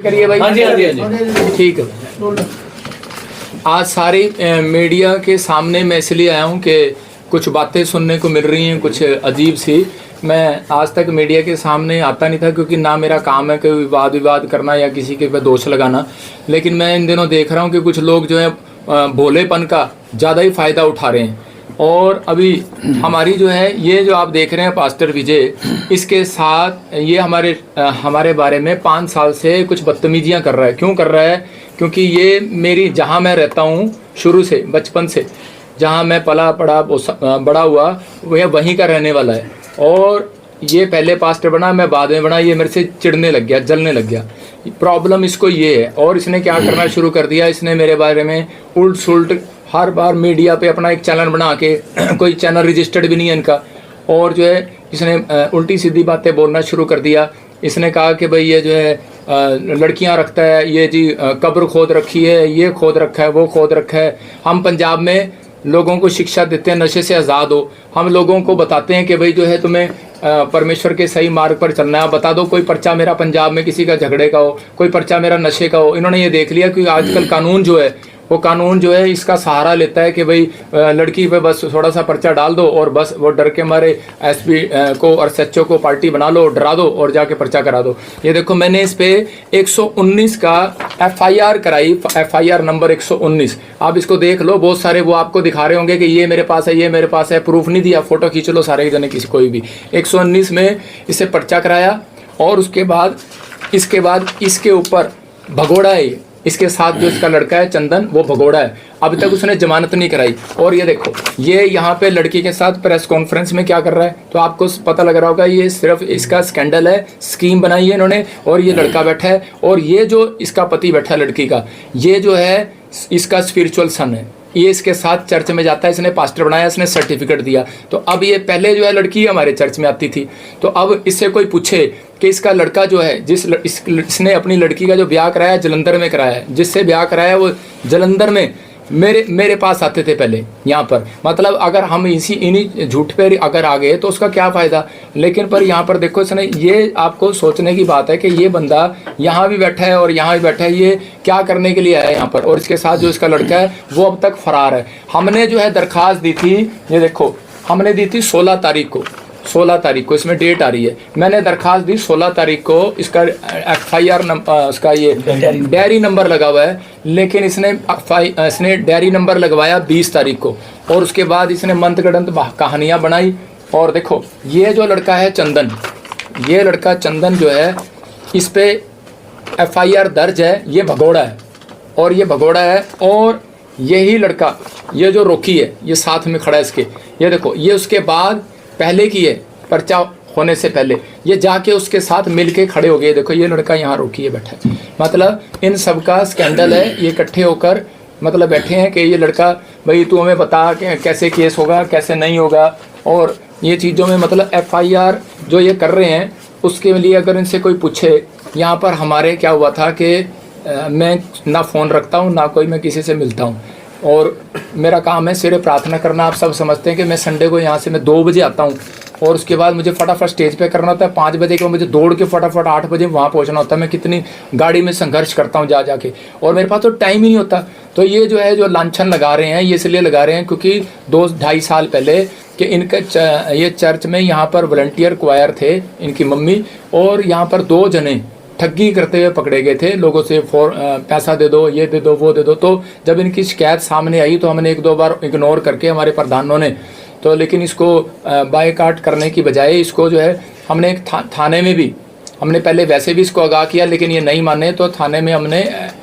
करिए भाई। हाँ जी हाँ जी हाँ जी ठीक है। आज सारी मीडिया के सामने मैं इसलिए आया हूँ कि कुछ बातें सुनने को मिल रही हैं कुछ अजीब सी। मैं आज तक मीडिया के सामने आता नहीं था क्योंकि ना मेरा काम है कोई विवाद करना या किसी के ऊपर दोष लगाना। लेकिन मैं इन दिनों देख रहा हूँ कि कुछ लोग जो है भोलेपन का ज़्यादा ही फ़ायदा उठा रहे हैं। और अभी हमारी जो है ये जो आप देख रहे हैं पास्टर विजय, इसके साथ ये हमारे बारे में 5 साल से कुछ बदतमीजियाँ कर रहा है। क्यों कर रहा है? क्योंकि ये मेरी जहाँ मैं रहता हूँ शुरू से बचपन से जहाँ मैं पला पड़ा बड़ा हुआ वह वहीं का रहने वाला है। और ये पहले पास्टर बना, मैं बाद में बना। ये मेरे से चिढ़ने लग गया, जलने लग गया। प्रॉब्लम इसको ये है। और इसने क्या करना शुरू कर दिया, इसने मेरे बारे में उल्ट सुल्ट हर बार मीडिया पे अपना एक चैनल बना के कोई चैनल रजिस्टर्ड भी नहीं है इनका। और जो है इसने उल्टी सीधी बातें बोलना शुरू कर दिया। इसने कहा कि भाई ये जो है लड़कियां रखता है, ये जी कब्र खोद रखी है, ये खोद रखा है, वो खोद रखा है। हम पंजाब में लोगों को शिक्षा देते हैं नशे से आज़ाद हो। हम लोगों को बताते हैं कि भाई जो है तुम्हें परमेश्वर के सही मार्ग पर चलना है। बता दो कोई पर्चा मेरा पंजाब में किसी का झगड़े का हो, कोई पर्चा मेरा नशे का हो। इन्होंने ये देख लिया कि आजकल कानून जो है वो कानून जो है इसका सहारा लेता है कि भाई लड़की पे बस थोड़ा सा पर्चा डाल दो और बस वो डर के मारे एसपी को और एसएचओ को पार्टी बना लो, डरा दो और जाके पर्चा करा दो। ये देखो मैंने इस पे 119 का एफआईआर कराई, एफआईआर नंबर 119। आप इसको देख लो, बहुत सारे वो आपको दिखा रहे होंगे कि ये मेरे पास है, ये मेरे पास है। प्रूफ नहीं दिया, फोटो खींच लो सारे जने, किसी कोई भी। 119 में इससे पर्चा कराया। और उसके बाद इसके ऊपर भगोड़ा है। इसके साथ जो इसका लड़का है चंदन, वो भगोड़ा है। अभी तक उसने जमानत नहीं कराई। और ये देखो ये यहाँ पे लड़की के साथ प्रेस कॉन्फ्रेंस में क्या कर रहा है, तो आपको पता लग रहा होगा ये सिर्फ इसका स्कैंडल है। स्कीम बनाई है इन्होंने। और ये लड़का बैठा है और ये जो इसका पति बैठा है लड़की का, ये जो है इसका स्पिरिचुअल सन है। ये इसके साथ चर्च में जाता है, इसने पास्टर बनाया, इसने सर्टिफिकेट दिया। तो अब ये पहले जो है लड़की हमारे चर्च में आती थी। तो अब इससे कोई पूछे कि इसका लड़का जो है इसने अपनी लड़की का जो ब्याह कराया जलंधर में कराया है, जिससे ब्याह कराया वो जलंधर में मेरे पास आते थे पहले यहाँ पर। मतलब अगर हम इन्हीं झूठ पे अगर आ गए तो उसका क्या फ़ायदा। लेकिन पर यहाँ पर देखो इसने, ये आपको सोचने की बात है कि ये बंदा यहाँ भी बैठा है और यहाँ भी बैठा है, ये क्या करने के लिए आया है यहाँ पर। और इसके साथ जो इसका लड़का है वो अब तक फरार है। हमने जो है दरख्वास्त दी थी, ये देखो हमने दी थी 16 तारीख को, इसमें डेट आ रही है। मैंने दरख्वास्त दी 16 तारीख को। इसका एफआईआर उसका ये डायरी नंबर लगा हुआ है। लेकिन इसने डायरी नंबर लगवाया 20 तारीख को। और उसके बाद इसने मंतगढ़ंत कहानियाँ बनाई। और देखो ये जो लड़का है चंदन, ये लड़का चंदन जो है इस पे एफआईआर दर्ज है। ये भगोड़ा है और ये भगोड़ा है। और यही लड़का ये जो रोकी है ये साथ में खड़ा है इसके। ये देखो ये उसके बाद पहले की है, पर्चा होने से पहले ये जाके उसके साथ मिलके खड़े हो गए। देखो ये लड़का यहाँ रोकी है बैठा है। मतलब इन सब का स्कैंडल है। ये इकट्ठे होकर मतलब बैठे हैं कि ये लड़का भाई तू हमें बता कि कैसे केस होगा कैसे नहीं होगा। और ये चीज़ों में मतलब एफआईआर जो ये कर रहे हैं उसके लिए अगर इनसे कोई पूछे, यहाँ पर हमारे क्या हुआ था कि मैं ना फ़ोन रखता हूँ ना कोई मैं किसी से मिलता हूँ। और मेरा काम है सिर्फ प्रार्थना करना। आप सब समझते हैं कि मैं संडे को यहाँ से मैं 2 बजे आता हूँ और उसके बाद मुझे फटाफट स्टेज पे करना होता है। 5 बजे के बाद मुझे दौड़ के फटाफट 8 बजे वहाँ पहुँचना होता है। मैं कितनी गाड़ी में संघर्ष करता हूँ जा जाके, और मेरे पास तो टाइम ही नहीं होता। तो ये जो है जो लांछन लगा रहे हैं ये इसलिए लगा रहे हैं क्योंकि 2-2.5 साल पहले कि इनका ये चर्च में यहाँ पर वॉलंटियर क्वायर थे इनकी मम्मी, और यहाँ पर 2 जने ठगी करते हुए पकड़े गए थे लोगों से। पैसा दे दो, ये दे दो, वो दे दो। तो जब इनकी शिकायत सामने आई तो हमने 1-2 बार इग्नोर करके हमारे प्रधानों ने तो, लेकिन इसको बायकाट करने की बजाय इसको जो है हमने एक थाने में भी हमने पहले वैसे भी इसको आगाह किया, लेकिन ये नहीं माने तो थाने में हमने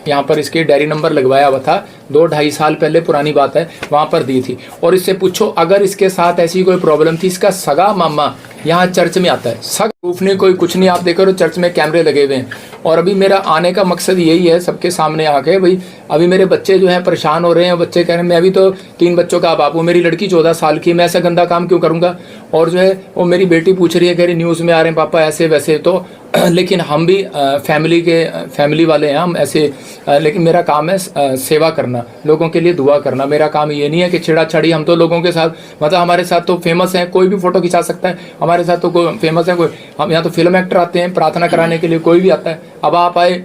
यहाँ पर इसके डायरी नंबर लगवाया हुआ था। 2-2.5 साल पहले पुरानी बात है, वहाँ पर दी थी। और इससे पूछो अगर इसके साथ ऐसी कोई प्रॉब्लम थी, इसका सगा मामा यहाँ चर्च में आता है। सग प्रूफ नहीं, कोई कुछ नहीं। आप देखो तो चर्च में कैमरे लगे हुए हैं। और अभी मेरा आने का मकसद यही है सबके सामने आके, भाई अभी मेरे बच्चे जो हैं परेशान हो रहे हैं। बच्चे कह रहे हैं मैं अभी तो 3 बच्चों का बाप हूँ, मेरी लड़की 14 साल की, मैं ऐसा गंदा काम क्यों करूँगा। और जो है वो मेरी बेटी पूछ रही है, कह रही न्यूज़ में आ रहे हैं पापा ऐसे वैसे। तो लेकिन हम भी फैमिली वाले हैं हम ऐसे। लेकिन मेरा काम है सेवा करना, लोगों के लिए दुआ करना। मेरा काम ये नहीं है कि छेड़ा-छाड़ी। हम तो लोगों के साथ मतलब हमारे साथ तो फेमस है, कोई भी फ़ोटो खिंचा सकता है हमारे साथ। तो कोई फेमस है कोई, हम यहाँ तो फिल्म एक्टर आते हैं प्रार्थना कराने के लिए, कोई भी आता है। अब आप आए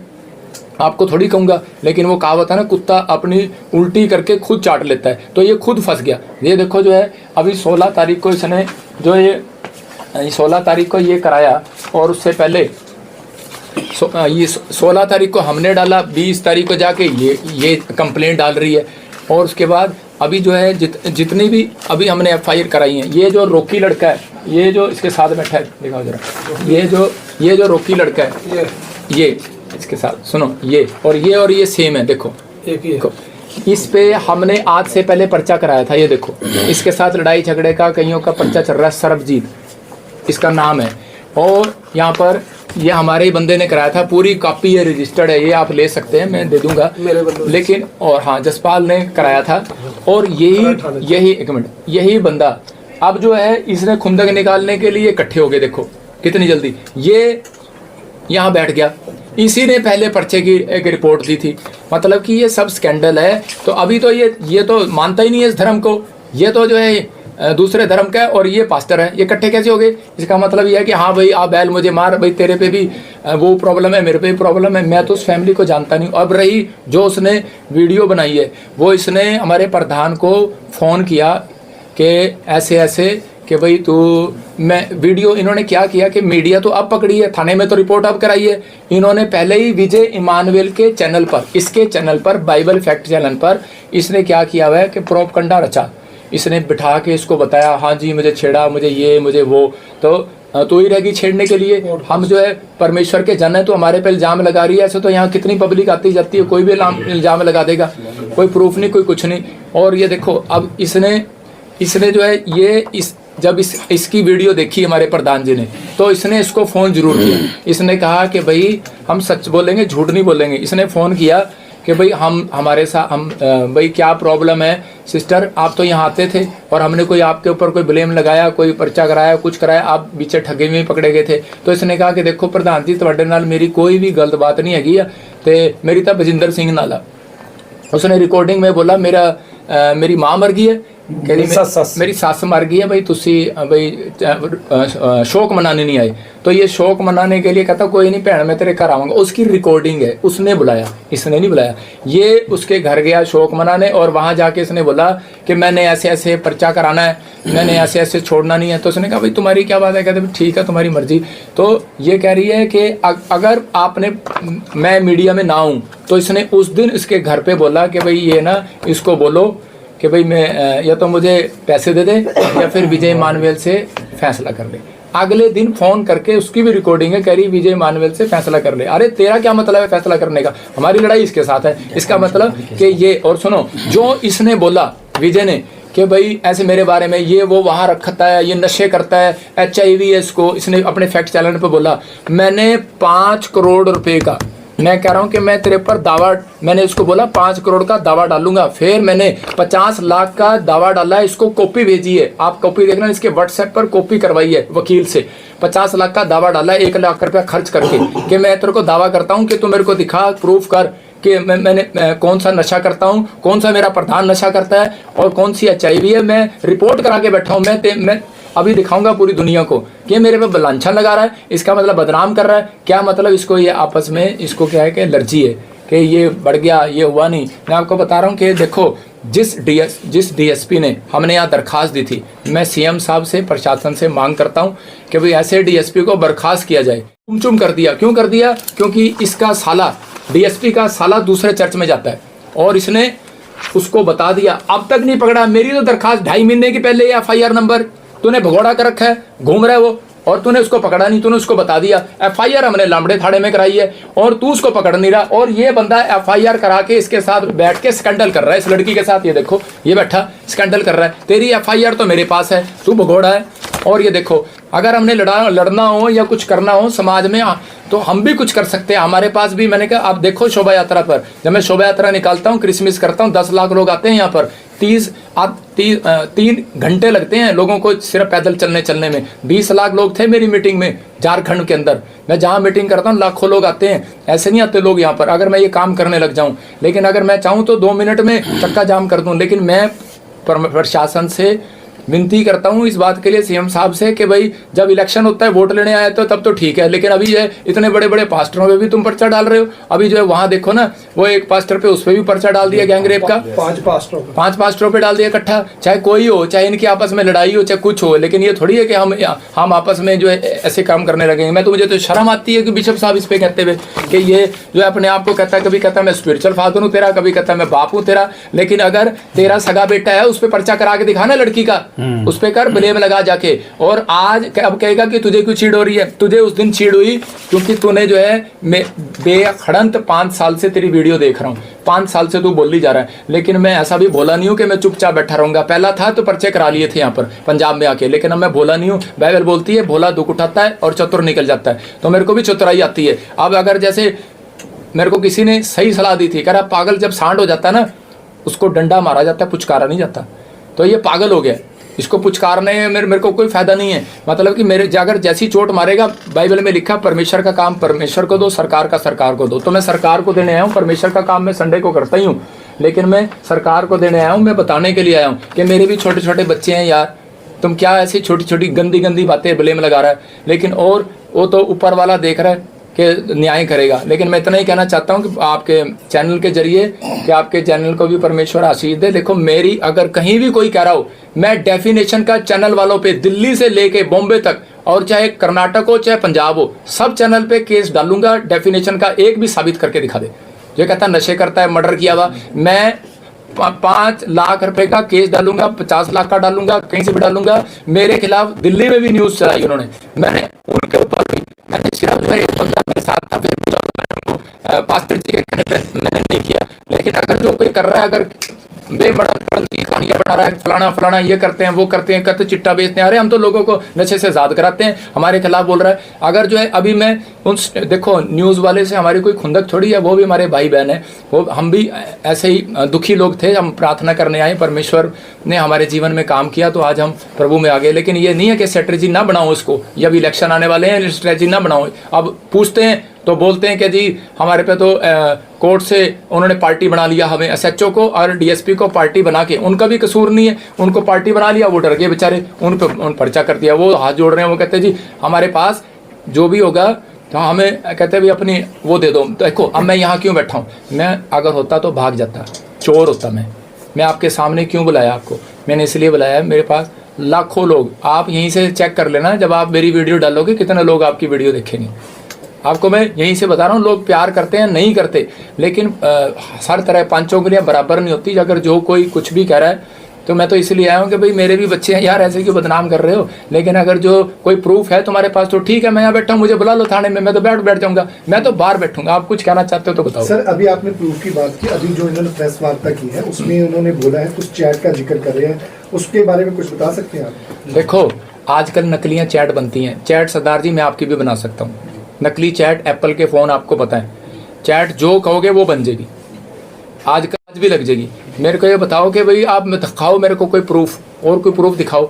आपको थोड़ी कहूँगा, लेकिन वो कहावत है ना, कुत्ता अपनी उल्टी करके खुद चाट लेता है, तो ये खुद फंस गया। ये देखो जो है अभी 16 तारीख को इसने जो ये 16 तारीख को ये कराया, और उससे पहले ये 16 तारीख को हमने डाला, 20 तारीख को जाके ये कंप्लेंट डाल रही है। और उसके बाद अभी जो है जितनी भी अभी हमने FIR कराई हैं, ये जो रोकी लड़का है, ये जो इसके साथ बैठा है, दिखाओ जरा, ये जो रोकी लड़का है, ये इसके साथ सुनो, ये और ये सेम है, देखो इस पे हमने आज से पहले पर्चा कराया था। ये देखो इसके साथ लड़ाई झगड़े का कईयों का पर्चा चल रहा है, सरबजीत इसका नाम है, और यहाँ पर ये हमारे ही बंदे ने कराया था, पूरी कॉपी है, रजिस्टर्ड है, ये आप ले सकते हैं, मैं दे दूंगा, लेकिन और हाँ जसपाल ने कराया था। और यही एक मिनट, यही बंदा अब जो है इसने खुंदक निकालने के लिए इकट्ठे हो गए, देखो कितनी जल्दी ये यहाँ बैठ गया, इसी ने पहले पर्चे की एक रिपोर्ट दी थी। मतलब कि ये सब स्कैंडल है। तो अभी तो ये तो मानता ही नहीं है इस धर्म को, ये तो जो है दूसरे धर्म का है, और ये पास्टर है, ये इकट्ठे कैसे हो गए? इसका मतलब ये है कि हाँ भाई आप बैल मुझे मार, भाई तेरे पे भी वो प्रॉब्लम है, मेरे पे भी प्रॉब्लम है। मैं तो उस फैमिली को जानता नहीं। अब रही जो उसने वीडियो बनाई है, वो इसने हमारे प्रधान को फ़ोन किया कि ऐसे ऐसे कि भाई तू मैं वीडियो, इन्होंने क्या किया कि मीडिया तो अब पकड़ी है, थाने में तो रिपोर्ट अब कराई है। इन्होंने पहले ही विजय इमानुएल के चैनल पर, इसके चैनल पर, बाइबल फैक्ट चैनल पर इसने क्या किया हुआ है कि प्रोपगंडा रचा। इसने बिठा के इसको बताया, हाँ जी मुझे छेड़ा, मुझे ये मुझे वो, तो ही रहेगी छेड़ने के लिए। हम जो है परमेश्वर के जन है, तो हमारे पे इल्ज़ाम लगा रही है। ऐसे तो यहाँ कितनी पब्लिक आती जाती है, कोई भी इल्ज़ाम लगा देगा, कोई प्रूफ नहीं, कोई कुछ नहीं। और ये देखो अब इसने जो है ये जब इसकी वीडियो देखी हमारे प्रधान जी ने, तो इसने इसको फ़ोन जरूर किया। इसने कहा कि भाई हम सच बोलेंगे, झूठ नहीं बोलेंगे। इसने फ़ोन किया कि भाई हमारे साथ भाई क्या प्रॉब्लम है सिस्टर, आप तो यहाँ आते थे और हमने कोई आपके ऊपर कोई ब्लेम लगाया, कोई पर्चा कराया, कुछ कराया, आप बीचे ठगे में पकड़े गए थे। तो इसने कहा कि देखो प्रधान जी तुहाडे नाल मेरी कोई भी गलत बात नहीं हैगी है, तो मेरी तो बजिंदर सिंह नाल। उसने रिकॉर्डिंग में बोला मेरी माँ मर गई है, मेरी सस मर गई है, भाई तुसी भाई शोक मनाने नहीं आए। तो ये शोक मनाने के लिए कहता कोई नहीं भैन मैं तेरे घर आऊँगा। उसकी रिकॉर्डिंग है, उसने बुलाया, इसने नहीं बुलाया। ये उसके घर गया शोक मनाने, और वहाँ जाके इसने बोला कि मैंने ऐसे ऐसे पर्चा कराना है, मैंने ऐसे ऐसे छोड़ना नहीं है। तो उसने कहा भाई तुम्हारी क्या बात है? कहते ठीक है तुम्हारी मर्जी। तो ये कह रही है कि अगर मैं मीडिया में ना हूँ, तो इसने उस दिन इसके घर पे बोला कि भाई ये ना इसको बोलो कि भाई मैं या तो मुझे पैसे दे दे या फिर विजय इमानुएल से फैसला कर ले। अगले दिन फ़ोन करके उसकी भी रिकॉर्डिंग है, कह रही विजय इमानुएल से फैसला कर ले। अरे तेरा क्या मतलब है फैसला करने का? हमारी लड़ाई इसके साथ है। इसका मतलब कि ये, और सुनो जो इसने बोला विजय ने कि भाई ऐसे मेरे बारे में ये वो वहाँ रखता है, ये नशे करता है, HIV है इसको, इसने अपने फैक्ट चैनल पर बोला। मैंने 5 करोड़ रुपए का, मैं कह रहा हूँ कि मैं तेरे पर दावा, मैंने इसको बोला 5 करोड़ का दावा डालूंगा। फिर मैंने 50 लाख का दावा डाला है, इसको कॉपी भेजी है, आप कॉपी देखना, इसके व्हाट्सएप पर कॉपी करवाई है वकील से। 50 लाख का दावा डाला है, 1 लाख रुपया खर्च करके कि मैं तेरे को दावा करता हूँ कि तू मेरे को दिखा, प्रूफ कर कि मैंने कौन सा नशा करता हूँ, कौन सा मेरा प्रधान नशा करता है और कौन सी HIV है। मैं रिपोर्ट करा के बैठा हूँ, मैं अभी दिखाऊंगा पूरी दुनिया को कि मेरे पे बलांछन लगा रहा है, इसका मतलब बदनाम कर रहा है। क्या मतलब इसको ये आपस में इसको क्या है कि एलर्जी है कि ये बढ़ गया, ये हुआ नहीं। मैं आपको बता रहा हूँ कि देखो जिस DSP ने हमने यहाँ दरखास्त दी थी, मैं CM साहब से, प्रशासन से मांग करता हूँ कि भाई ऐसे DSP को बर्खास्त किया जाए। चुम कर दिया, क्यों कर दिया? क्योंकि इसका साला, DSP का साला दूसरे चर्च में जाता है और इसने उसको बता दिया, अब तक नहीं पकड़ा। मेरी तो दरखास्त 2.5 महीने की पहले FIR नंबर तूने भगोड़ा कर रखा है, घूम रहा है वो, और तूने उसको पकड़ा नहीं, तूने उसको बता दिया। FIR हमने लामड़े थाड़े में कराई है और तू उसको पकड़ नहीं रहा। और ये बंदा FIR करा के इसके साथ बैठ के स्कैंडल कर रहा है, इस लड़की के साथ। ये देखो ये बैठा स्कैंडल कर रहा है। तेरी FIR तो मेरे पास है, तू भगोड़ा है। और ये देखो अगर हमने लड़ना हो या कुछ करना हो समाज में, तो हम भी कुछ कर सकते हैं। हमारे पास भी, मैंने कहा आप देखो शोभा यात्रा पर, जब मैं शोभा यात्रा निकालता हूँ, क्रिसमस करता हूँ, 10 लाख लोग आते हैं यहाँ पर। 3 घंटे लगते हैं लोगों को सिर्फ पैदल चलने में। 20 लाख लोग थे मेरी मीटिंग में झारखंड के अंदर। मैं जहाँ मीटिंग करता हूँ लाखों लोग आते हैं, ऐसे नहीं आते लोग यहाँ पर अगर मैं ये काम करने लग जाऊँ। लेकिन अगर मैं चाहूँ तो 2 मिनट में चक्का जाम कर दूँ। लेकिन मैं प्रशासन से विनती करता हूँ इस बात के लिए सीएम साहब से कि भाई जब इलेक्शन होता है वोट लेने आए तो तब तो ठीक है, लेकिन अभी जो है इतने बड़े बड़े पास्टरों पे भी तुम पर्चा डाल रहे हो। अभी जो है वहां देखो ना, वो एक पास्टर पे उस पर भी पर्चा डाल दिया गैंगरेप का, 5 पास्टरों पे डाल दिया इकट्ठा। चाहे कोई हो, चाहे इनकी आपस में लड़ाई हो, चाहे कुछ हो, लेकिन ये थोड़ी है कि हम आपस में जो है ऐसे काम करने लगेंगे। मैं तो मुझे तो शर्म आती है कि बिशप साहब इस पे कहते हुए कि ये जो है अपने आप को कहता है, कभी कहता है मैं स्पिरिचुअल फादर हूँ तेरा, कभी कहता है मैं बाप हूँ तेरा। लेकिन अगर तेरा सगा बेटा है उस पर पर्चा करा के दिखाना लड़की का, उस पर कर ब्लेम लगा जाके। और आज अब कहेगा कि तुझे क्यों चीड़ हो रही है? तुझे उस दिन चीड़ हुई क्योंकि तूने जो है बेखड़ंत 5 साल से तेरी वीडियो देख रहा हूँ, 5 साल से तू बोली जा रहा है, लेकिन मैं ऐसा भी बोला नहीं हूँ कि मैं चुपचाप बैठा रहूंगा। पहला था तो पर्चे करा लिए थे यहाँ पर पंजाब में आके, लेकिन अब मैं बोला नहीं हूँ। बाइबल बोलती है भोला दुख उठाता है और चतुर निकल जाता है, तो मेरे को भी चतुराई आती है। अब अगर जैसे मेरे को किसी ने सही सलाह दी थी, कह रहा पागल जब सांड हो जाता है ना उसको डंडा मारा जाता है, पुचकारा नहीं जाता। तो ये पागल हो गया, इसको पुचकारने में मेरे को कोई फायदा नहीं है। मतलब कि मेरे अगर जैसी चोट मारेगा, बाइबल में लिखा परमेश्वर का काम परमेश्वर को दो, सरकार का सरकार को दो। तो मैं सरकार को देने आया हूँ, परमेश्वर का काम मैं संडे को करता ही हूँ, लेकिन मैं सरकार को देने आया हूँ। मैं बताने के लिए आया हूँ कि मेरे भी छोटे छोटे बच्चे हैं यार, तुम क्या ऐसी छोटी छोटी गंदी गंदी बातें ब्लेम लगा रहा है। लेकिन और वो तो ऊपर वाला देख रहा है कि न्याय करेगा। लेकिन मैं इतना ही कहना चाहता हूँ कि आपके चैनल के जरिए कि आपके चैनल को भी परमेश्वर आशीष दे। देखो मेरी अगर कहीं भी कोई कह रहा हो, मैं डेफिनेशन का चैनल वालों पे दिल्ली से लेके बॉम्बे तक, और चाहे कर्नाटक हो चाहे पंजाब हो, सब चैनल पे केस डालूंगा। डेफिनेशन का एक भी साबित करके दिखा दे। जो कहता नशे करता है, मर्डर किया हुआ, मैं 5 लाख रुपए का केस डालूंगा, 50 लाख का डालूंगा, कहीं से भी डालूंगा। मेरे खिलाफ दिल्ली में भी न्यूज चलाई उन्होंने, मैंने उनके ऊपर भी मैंने सिर्फ जो है एक बंदा मेरे साथ था, फिर पास्टर जी के कहने पे मैंने नहीं किया। लेकिन अगर जो कोई कर रहा है, अगर बेबड़ा कहानियां बना रहा है, फलाना फलाना ये करते हैं वो करते हैं, कहते चिट्टा बेचते हैं, अरे हम तो लोगों को नशे से आजाद कराते हैं, हमारे खिलाफ बोल रहा है। अगर जो है अभी मैं उन देखो न्यूज़ वाले से हमारी कोई खुंदक थोड़ी है, वो भी हमारे भाई बहन है, वो हम भी ऐसे ही दुखी लोग थे। हम प्रार्थना करने आए, परमेश्वर ने हमारे जीवन में काम किया तो आज हम प्रभु में आ गए। लेकिन ये नहीं है कि स्ट्रेटजी ना बनाओ इसको, ये अभी इलेक्शन आने वाले हैं, स्ट्रेटजी ना बनाओ। अब पूछते हैं तो बोलते हैं कि जी हमारे पे तो कोर्ट से उन्होंने पार्टी बना लिया, हमें एसएचओ को और डीएसपी को पार्टी बना के, उनका भी कसूर नहीं है, उनको पार्टी बना लिया, वो डर गए बेचारे, उन पर्चा कर दिया। वो हाथ जोड़ रहे हैं, वो कहते हैं जी हमारे पास जो भी होगा तो हमें कहते हैं भी अपनी वो दे दो। तो देखो अब मैं यहाँ क्यों बैठा हूँ, मैं अगर होता तो भाग जाता, चोर होता मैं आपके सामने क्यों बुलाया आपको? मैंने इसलिए बुलाया है, मेरे पास लाखों लोग, आप यहीं से चेक कर लेना, जब आप मेरी वीडियो डालोगे कितने लोग आपकी वीडियो देखेंगे। आपको मैं यहीं से बता रहा हूँ, लोग प्यार करते हैं नहीं करते, लेकिन हर तरह 5 उंगलियां बराबर नहीं होती। अगर जो कोई कुछ भी कह रहा है तो मैं तो इसलिए आया हूँ कि भाई मेरे भी बच्चे हैं यार, ऐसे क्यों बदनाम कर रहे हो। लेकिन अगर जो कोई प्रूफ है तुम्हारे पास तो ठीक है, मैं यहाँ बैठा हूँ, मुझे बुला लो थाने में, मैं तो बैठ जाऊँगा, मैं तो बाहर बैठूंगा। आप कुछ कहना चाहते हो तो बताओ। सर अभी आपने प्रूफ की बात की, अभी जो इन्होंने प्रेस वार्ता की है उसमें उन्होंने बोला है, कुछ चैट का जिक्र कर रहे हैं, उसके बारे में कुछ बता सकते हैं आप? देखो आजकल नकलियाँ चैट बनती हैं, चैट सरदार जी मैं आपकी भी बना सकता हूँ, नकली चैट। एप्पल के फ़ोन आपको पता है, चैट जो कहोगे वो बन जाएगी, आज भी लग जाएगी। मेरे को ये बताओ कि भाई आप दिखाओ मेरे को कोई प्रूफ, और कोई प्रूफ दिखाओ।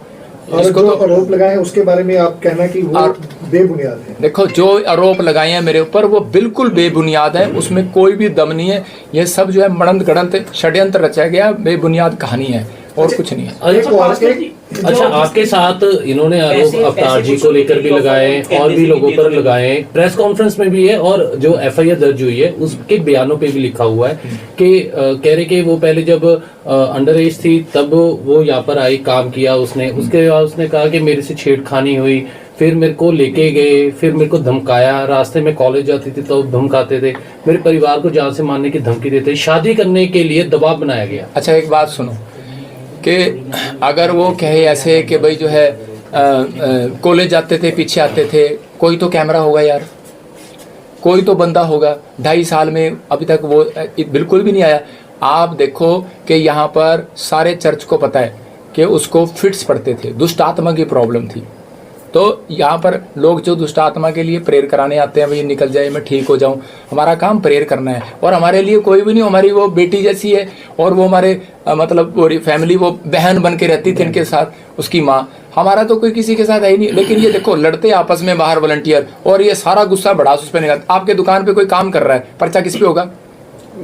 और जो तो आरोप लगाए हैं उसके बारे में आप कहना कि वो बेबुनियाद है। देखो जो आरोप लगाए हैं मेरे ऊपर वो बिल्कुल बेबुनियाद है, उसमें कोई भी दम नहीं है। ये सब जो है मड़ंत गड़ंत षड्यंत्र रचा गया, बेबुनियाद कहानी है और कुछ नहीं है। अच्छा आपके साथ इन्होंने आरोप अवतार जी को लेकर भी लगाए और भी लोगों पर लगाए, प्रेस कॉन्फ्रेंस में भी है और जो एफआईआर दर्ज हुई है उसके बयानों पे भी लिखा हुआ है कि कह रहे कि वो पहले जब अंडर एज थी तब वो यहाँ पर आई, काम किया उसने, उसके बाद उसने कहा कि मेरे से छेड़खानी हुई, फिर मेरे को लेके गए, फिर मेरे को धमकाया, रास्ते में कॉलेज जाती थी तो धमकाते थे, मेरे परिवार को जान से मारने की धमकी देते, शादी करने के लिए दबाव बनाया गया। अच्छा एक बात सुनो कि अगर वो कहे ऐसे कि भाई जो है कॉलेज जाते थे, पीछे आते थे, कोई तो कैमरा होगा यार, कोई तो बंदा होगा। 2.5 साल में अभी तक वो बिल्कुल भी नहीं आया। आप देखो कि यहाँ पर सारे चर्च को पता है कि उसको फिट्स पड़ते थे, दुष्ट आत्मा की प्रॉब्लम थी। तो यहाँ पर लोग जो दुष्ट आत्मा के लिए प्रेयर कराने आते हैं, भाई निकल जाए, मैं ठीक हो जाऊँ, हमारा काम प्रेयर करना है। और हमारे लिए कोई भी नहीं, हमारी वो बेटी जैसी है, और वो हमारे मतलब पूरी फैमिली वो बहन बन के रहती थी इनके साथ, उसकी माँ। हमारा तो कोई किसी के साथ है ही नहीं। लेकिन ये देखो लड़ते आपस में बाहर वॉलंटियर, और ये सारा गुस्सा बढ़ास उस पर निकालते। आपके दुकान पर कोई काम कर रहा है, पर्चा किस पे होगा?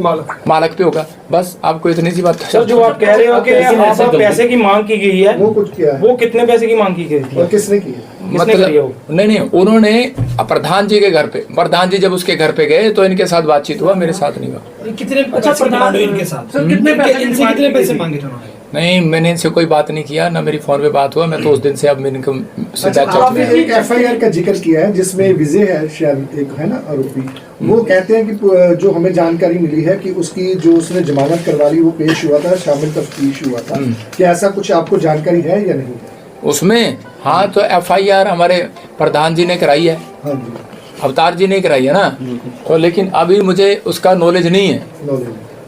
मालक पे होगा। बस आपको इतनी सी बात। सर जो आप कह रहे हो कि यहाँ पर पैसे की मांग की गई है, वो कुछ किया है, वो कितने पैसे की मांग की गई थी और किसने की है? मतलब नहीं, उन्होंने प्रधान जी के घर पे, प्रधान जी जब उसके घर पे गए तो इनके साथ बातचीत हुआ, मेरे साथ नहीं हुआ। कितने प्रधान इनके साथ कितने पैसे मांगे थे उन्होंने? नहीं, मैंने इनसे कोई बात नहीं किया, ना मेरी फोन पे बात हुआ। मैं तो उस दिन से अब मैंने अच्छा, आपने एक एफआईआर का जिक्र किया है जिसमें विजय है शायद एक है ना आरोपी, वो कहते हैं कि जो हमें जानकारी मिली है कि उसकी जो उसने जमानत करवा ली वो पेश हुआ था, शामिल तफ्तीश हुआ था। क्या ऐसा कुछ आपको जानकारी है या नहीं उसमें? हाँ, तो एफआईआर हमारे प्रधान जी ने कराई है। हाँ जी, अवतार जी ने कराई है ना। तो लेकिन अभी मुझे उसका नॉलेज नहीं है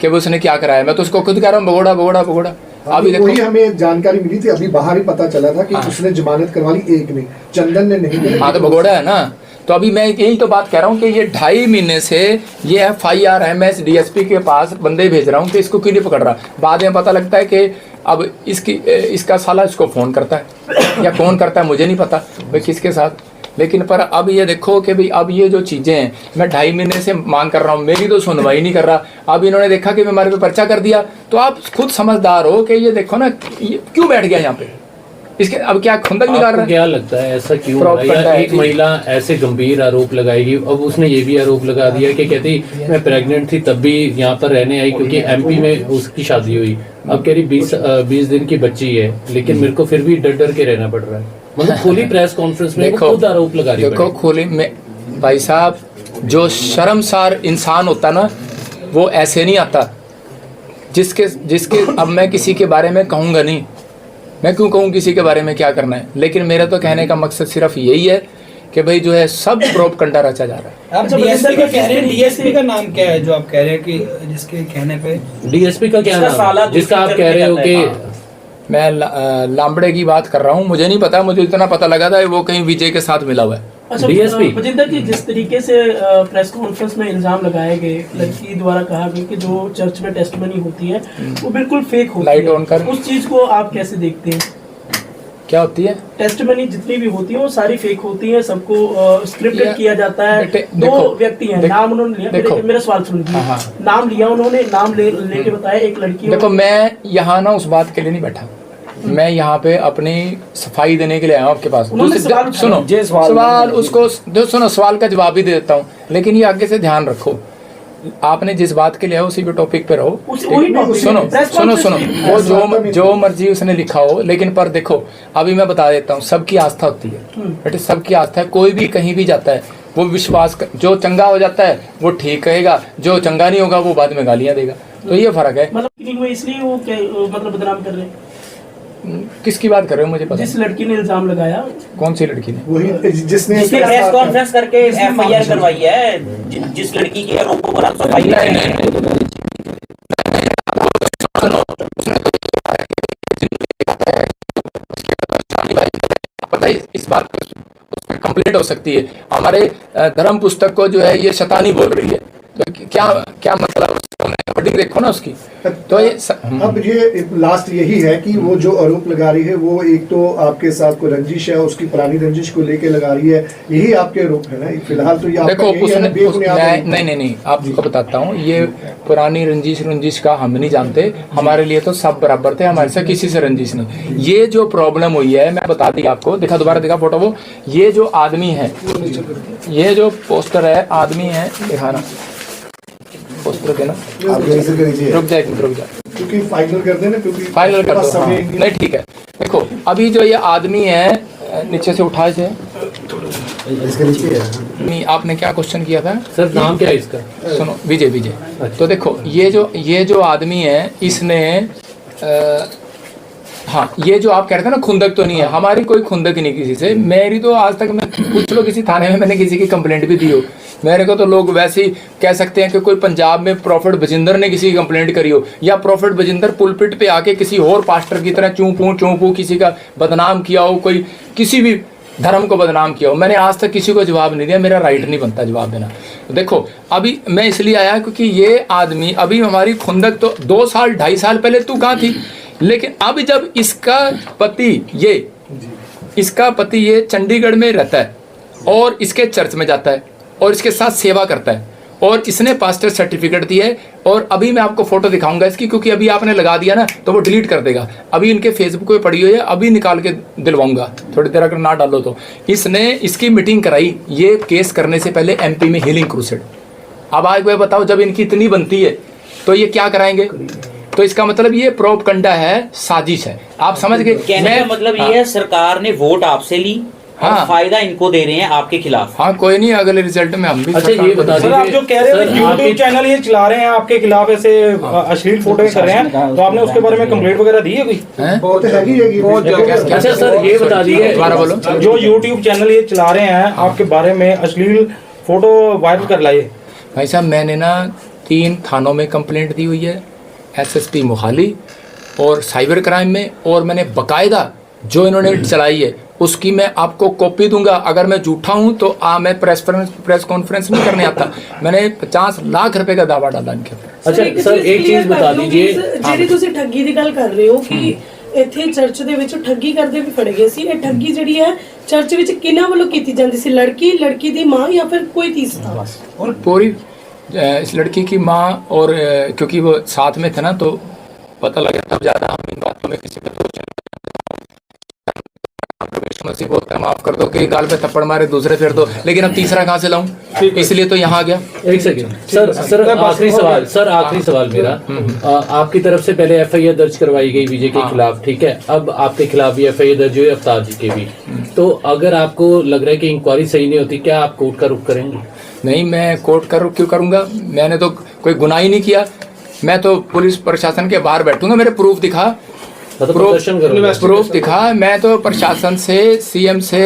कि वो उसने क्या कराया। मैं तो उसको खुद कह रहा हूँ भगोड़ा। अभी वही हमें जानकारी मिली थी, अभी बाहर ही पता चला था कि उसने जमानत करवा ली, एक ने, चंदन ने नहीं। हाँ, तो भगोड़ा है ना। तो अभी मैं यही तो बात कह रहा हूँ कि ये 2.5 महीने से ये एफआईआर है, मैं डीएसपी के पास बंदे भेज रहा हूँ कि इसको क्यों नहीं पकड़ रहा। बाद में पता लगता है कि अब इसका साला इसको फोन करता है या कौन करता है मुझे नहीं पता भाई किसके साथ। लेकिन पर अब ये देखो कि भाई अब ये जो चीज़ें हैं, मैं 2.5 महीने से मांग कर रहा हूँ, मेरी तो सुनवाई नहीं कर रहा। अब इन्होंने देखा कि हमारे पे पर्चा कर दिया, तो आप खुद समझदार हो कि ये देखो ना ये क्यों बैठ गया यहाँ पे, इसके अब क्या खुंदक निकाल रहा है। क्या लगता है ऐसा क्यों हो रहा है? एक महिला ऐसे गंभीर आरोप लगाएगी, अब उसने ये भी आरोप लगा दिया कि कहती मैं प्रेग्नेंट थी तब भी यहाँ पर रहने आई क्योंकि एमपी में उसकी शादी हुई। अब कह रही 20 दिन की बच्ची है, लेकिन मेरे को फिर भी डर के रहना पड़ रहा है। मतलब खुली प्रेस कॉन्फ्रेंस में खुद आरोप लगा रही है। देखो खुली में भाई साहब, जो शर्मसार इंसान होता ना वो ऐसे नहीं आता। जिसके अब मैं किसी के बारे में कहूँगा नहीं, मैं क्यों कहूँ किसी के बारे में क्या करना है। लेकिन मेरा तो कहने का मकसद सिर्फ यही है कि भाई जो है सब प्रोपगंडा रचा जा रहा है। आप डीएसपी का कह रहे हैं, डीएसपी का नाम क्या है जो आप कह रहे हैं कि जिसके कहने पे डीएसपी का क्या नाम जिसका आप कह रहे हो कि मैं लांबड़े की बात कर रहा हूँ, मुझे नहीं पता, मुझे इतना पता लगा था वो कहीं विजय के साथ मिला हुआ है। अच्छा डीएसपी बजिंदर जी, जिस तरीके से प्रेस कॉन्फ्रेंस में इल्जाम लगाए गए, लड़की द्वारा कहा गया कि जो चर्च में टेस्टमनी होती है वो बिल्कुल फेक होती लाइट है, ऑन कर। उस चीज को आप कैसे देखते हैं? क्या होती है? टेस्टमनी जितनी भी होती है वो सारी फेक होती है, सबको स्क्रिप्टेड किया जाता है। देखो, दो व्यक्ति हैं, नाम उन्होंने लिया, मेरा सवाल सुन लीजिए। हाँ। नाम लिया उन्होंने, नाम लेके बताया एक लड़की। देखो मैं यहाँ ना उस बात के लिए नहीं बैठा, मैं यहाँ पे अपनी सफाई देने के लिए आया हूँ आपके पास। सुनो सवाल उसको सुनो, सवाल का जवाब भी दे देता हूँ, लेकिन ये आगे से ध्यान रखो, आपने जिस बात के लिए आया उसी पे टॉपिक पे रहो। सुनो वो जो मर्जी उसने लिखा हो, लेकिन पर देखो अभी मैं बता देता हूँ, सबकी आस्था होती है बेटे, सबकी आस्था है। कोई भी कहीं भी जाता है वो विश्वास जो चंगा हो जाता है वो ठीक कहेगा, जो चंगा नहीं होगा वो बाद में गालियाँ देगा। तो ये फर्क है। मतलब इसलिए वो मतलब बदनाम कर रहे हैं। किसकी बात कर रहे हो मुझे पता? जिस लड़की ने इल्जाम लगाया। कौन सी लड़की ने? वही जिसने प्रेस कॉन्फ्रेंस करके एफआईआर करवाई है, जिस लड़की के आरोपों पर सफाई पता है इस बात पर कंप्लेंट हो सकती है। हमारे धर्म पुस्तक को जो है ये शैतानी बोल रही है, तो क्या मतलब हेडिंग देखो ना उसकी। तो ये अब ये लास्ट यही है कि वो जो आरोप लगा रही है वो एक तो आपके साथ को रंजिश है, उसकी पुरानी रंजिश को लेके लगा रही है, यही आपके आरोप है ना फिलहाल? तो ये देखो नहीं आपको बताता हूँ, ये पुरानी रंजिश का हम नहीं जानते, हमारे लिए तो सब बराबर थे, हमारे से किसी से रंजिश नहीं। ये जो प्रॉब्लम हुई है मैं बता दी आपको, दोबारा दिखा फोटो वो, ये जो आदमी है, ये जो पोस्टर है आदमी है, दिखाना पोस्टर देना, रुक जाए क्योंकि फाइनल कर देना, क्योंकि फाइनल कर दो। नहीं ठीक है, देखो अभी जो ये आदमी है नीचे से उठाए से नहीं, आपने क्या क्वेश्चन किया था सर? नाम क्या है इसका? सुनो विजय। तो देखो ये जो आदमी है इसने हाँ, ये जो आप कह रहे थे ना खुंदक तो नहीं है, हमारी कोई खुंदक नहीं किसी से। मेरी तो आज तक मैं पूछ लो किसी थाने में मैंने किसी की कंप्लेंट भी दी हो, मेरे को तो लोग वैसे ही कह सकते हैं कि कोई पंजाब में प्रॉफिट बजिंदर ने किसी की कंप्लेंट करी हो, या प्रॉफिट बजिंदर पुलपिट पे आके किसी और पास्टर की तरह चूं किसी का बदनाम किया हो, कोई किसी भी धर्म को बदनाम किया हो। मैंने आज तक किसी को जवाब नहीं दिया, मेरा राइट नहीं बनता जवाब देना। देखो अभी मैं इसलिए आया क्योंकि ये आदमी, अभी हमारी खुंदक तो 2 साल 2.5 साल पहले तू कहाँ थी, लेकिन अब जब इसका पति ये चंडीगढ़ में रहता है और इसके चर्च में जाता है और इसके साथ सेवा करता है, और इसने पास्टर सर्टिफिकेट दिया है। और अभी मैं आपको फोटो दिखाऊंगा इसकी, क्योंकि अभी आपने लगा दिया ना तो वो डिलीट कर देगा। अभी इनके फेसबुक पे पड़ी हुई है, अभी निकाल के दिलवाऊंगा थोड़ी देर, अगर ना डालो तो। इसने इसकी मीटिंग कराई ये केस करने से पहले MP में हीलिंग क्रूसेड। अब आज वो बताओ, जब इनकी इतनी बनती है तो ये क्या कराएंगे? तो इसका मतलब ये प्रोपगंडा है, साजिश है। आप समझ गए? कहने का मतलब ये है सरकार ने वोट आपसे ली और हाँ। फायदा इनको दे रहे हैं आपके खिलाफ। हाँ, कोई नहीं, अगले रिजल्ट में हम भी अच्छा, ये बता सर आप जो कह रहे हो सर, यूट्यूब आपके- चैनल ये चला रहे हैं आपके खिलाफ, ऐसे अश्लील फोटो कर रहे हैं, तो आपने उसके बारे में कंप्लेंट वगैरह दी है कोई? हैं? बहुत हैगी है अच्छा सर, ये बता दीजिए, दोबारा बोलो। जो यूट्यूब चैनल ये चला रहे हैं आपके बारे में अश्लील फोटो वायरल कर लाए। भाई साहब, मैंने ना 3 थानों में कंप्लेंट दी हुई है, SSP मोहाली और साइबर क्राइम में, और मैंने बकायदा जो इन्होंने चलाई है उसकी मैं आपको कॉपी दूंगा। अगर मैं झूठा हूं तो मैं प्रेस कॉन्फ्रेंस नहीं करने आता। मैंने 50 लाख रुपए का दावा डाला इनके ऊपर। अच्छा सर, एक चीज बता दीजिए, ਜਿਹੜੀ ਤੁਸੀਂ ਠੱਗੀ ਦੀ ਗੱਲ ਕਰ ਰਹੇ ਹੋ ਕਿ ਇੱਥੇ ਚਰਚ ਦੇ ਵਿੱਚ ਠੱਗੀ ਕਰਦੇ ਵੀ ਫੜੇ ਗਏ ਸੀ, ਇਹ ਠੱਗੀ ਜਿਹੜੀ ਹੈ ਚਰਚ ਵਿੱਚ ਕਿਹਨਾਂ ਵੱਲੋਂ ਕੀਤੀ ਜਾਂਦੀ ਸੀ? लड़की ਦੀ मां या फिर कोई तीसरा? और पूरी इस लड़की की माँ, और क्योंकि वो साथ में थे ना तो पता लगा, तब ज़्यादा हम इन बातों में किसी पे दोष मसीह बोलता है, माफ कर दो कि गाल पे थप्पड़ मारे दूसरे फिर दो, लेकिन अब तीसरा कहाँ से लाऊं? इसलिए तो यहाँ आ गया। एक सेकंड सर, आखिरी सवाल मेरा, आपकी तरफ से पहले FIR दर्ज करवाई गई विजय के खिलाफ, ठीक है? अब आपके खिलाफ भी FIR दर्ज हुई अवतार जी के भी। तो अगर आपको लग रहा है कि इंक्वायरी सही नहीं होती, क्या आप कोर्ट का रुख करेंगे? नहीं, मैं कोर्ट का रुख क्यों करूंगा? मैंने तो कोई गुनाह ही नहीं किया। मैं तो पुलिस प्रशासन के बाहर बैठूंगा, मेरे प्रूफ दिखा, प्रूफ दिखा। मैं तो प्रशासन से, CM से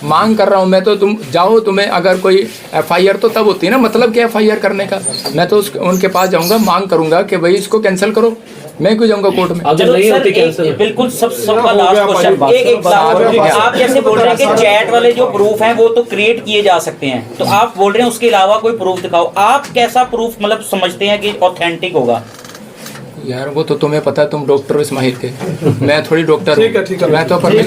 मांग कर रहा हूँ। मैं तो तुम जाओ, तुम्हें अगर कोई FIR तो तब होती है ना, मतलब क्या FIR करने का? मैं तो उनके पास जाऊंगा, मांग करूंगा कि भाई इसको कैंसिल करो। मैं क्यों जाऊंगा कोर्ट में? अगर नहीं होती सर, कैंसिल? बिल्कुल सबका लास्ट क्वेश्चन, आप जैसे बोल रहे हैं कि चैट वाले जो प्रूफ हैं वो तो क्रिएट किए जा सकते हैं, तो आप बोल रहे हैं उसके अलावा कोई प्रूफ दिखाओ। आप कैसा प्रूफ मतलब समझते हैं कि ऑथेंटिक होगा? यार वो तो तुम्हें पता है, तुम डॉक्टर हो इस्माइल के, मैं थोड़ी डॉक्टर हूँ। मैं तो